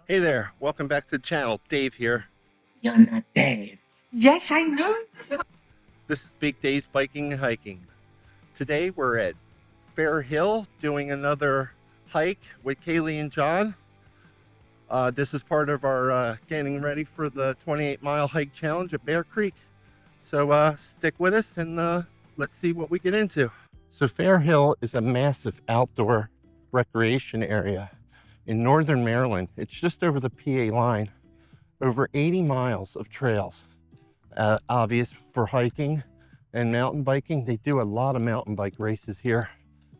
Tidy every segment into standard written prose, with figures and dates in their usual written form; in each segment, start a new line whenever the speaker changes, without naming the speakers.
Hey there, welcome back to the channel. Dave here.
You're not Dave. Yes, I know.
This is Big Dave's Biking and Hiking. Today we're at Fair Hill doing another hike with Kaylee and John. This is part of our getting ready for the 28-mile hike challenge at Bear Creek. So stick with us and let's see what we get into. So Fair Hill is a massive outdoor recreation area in northern Maryland. It's just over the PA line. Over 80 miles of trails, obvious for hiking and mountain biking. They do a lot of mountain bike races here.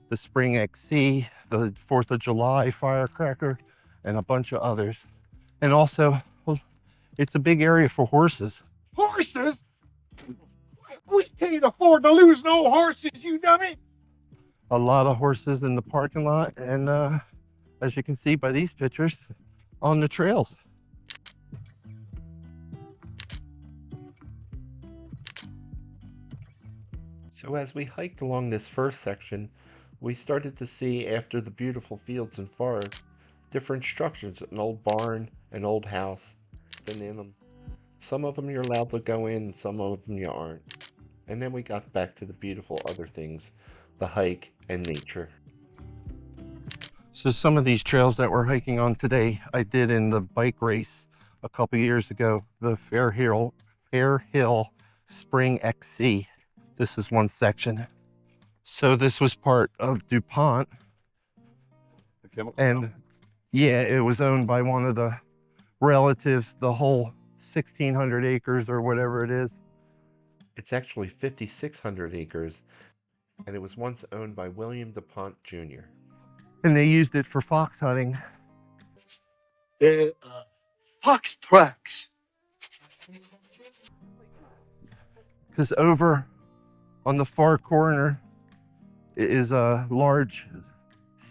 The Spring XC, the 4th of July firecracker, and a bunch of others. And also, it's a big area for horses.
Horses? We can't afford to lose no horses, you dummy!
A lot of horses in the parking lot, and as you can see by these pictures, on the trails. So as we hiked along this first section, we started to see, after the beautiful fields and forest, different structures, an old barn, an old house, and in them. Some of them you're allowed to go in, some of them you aren't. And then we got back to the beautiful other things, the hike and nature. So some of these trails that we're hiking on today, I did in the bike race a couple years ago, the Fair Hill Spring XC. This is one section. So this was part of DuPont. And yeah, it was owned by one of the relatives, the whole 1,600 acres or whatever it is. It's actually 5,600 acres, and it was once owned by William DuPont Jr. And they used it for fox hunting.
They're fox tracks.
Because over on the far corner is a large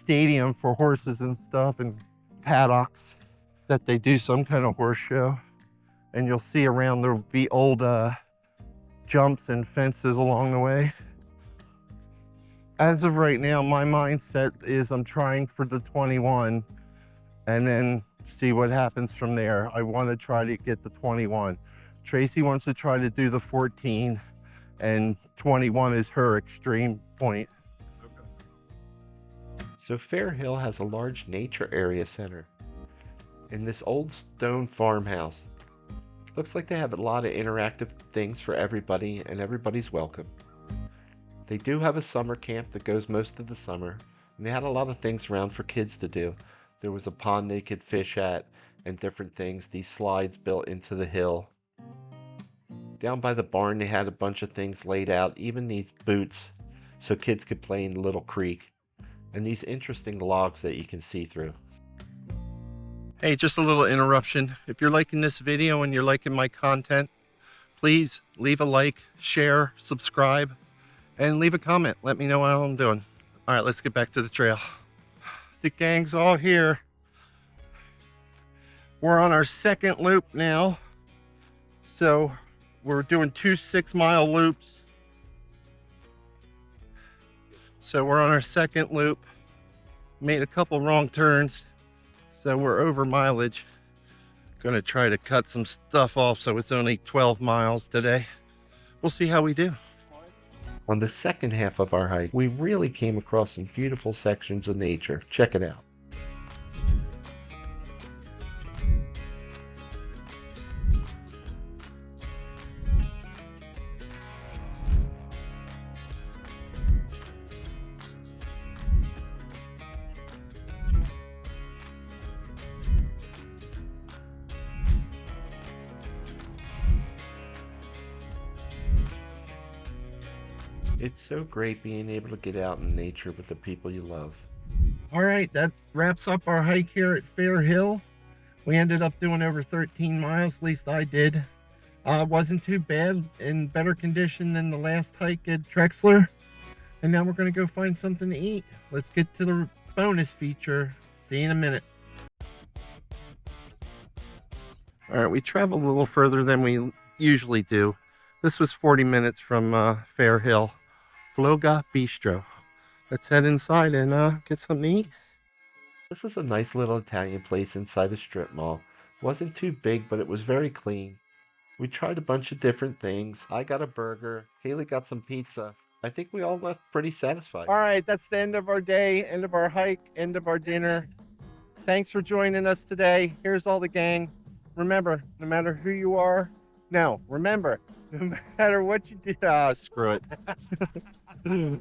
stadium for horses and stuff, and paddocks that they do some kind of horse show. And you'll see around there'll be old jumps and fences along the way. As of right now, my mindset is I'm trying for the 21 and then see what happens from there. I want to try to get the 21. Tracy wants to try to do the 14, and 21 is her extreme point. Okay. So Fair Hill has a large nature area center in this old stone farmhouse. Looks like they have a lot of interactive things for everybody, and everybody's welcome. They do have a summer camp that goes most of the summer, and they had a lot of things around for kids to do. There was a pond they could fish at and different things, these slides built into the hill. Down by the barn they had a bunch of things laid out, even these boots so kids could play in the little creek, and these interesting logs that you can see through. Hey, just a little interruption. If you're liking this video and you're liking my content, please leave a like, share, subscribe, and leave a comment. Let me know how I'm doing. All right, let's get back to the trail. The gang's all here. We're on our second loop now. So we're doing 2 6-mile loops. So we're on our second loop. Made a couple wrong turns. So we're over mileage. Gonna try to cut some stuff off so it's only 12 miles today. We'll see how we do. On the second half of our hike, we really came across some beautiful sections of nature. Check it out. It's so great being able to get out in nature with the people you love. All right, that wraps up our hike here at Fair Hill. We ended up doing over 13 miles, at least I did. Wasn't too bad, in better condition than the last hike at Trexler. And now we're gonna go find something to eat. Let's get to the bonus feature. See you in a minute. All right, we traveled a little further than we usually do. This was 40 minutes from Fair Hill. Floga Bistro. Let's head inside and get something to eat. This is a nice little Italian place inside a strip mall. Wasn't too big, but it was very clean. We tried a bunch of different things. I got a burger. Haley got some pizza. I think we all left pretty satisfied.
All right, that's the end of our day, end of our hike, end of our dinner. Thanks for joining us today. Here's all the gang. Remember, no matter who you are, no, remember, no matter what you do, screw it.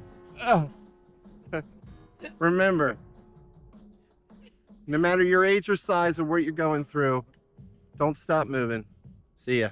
Remember, no matter your age or size or what you're going through, don't stop moving. See ya.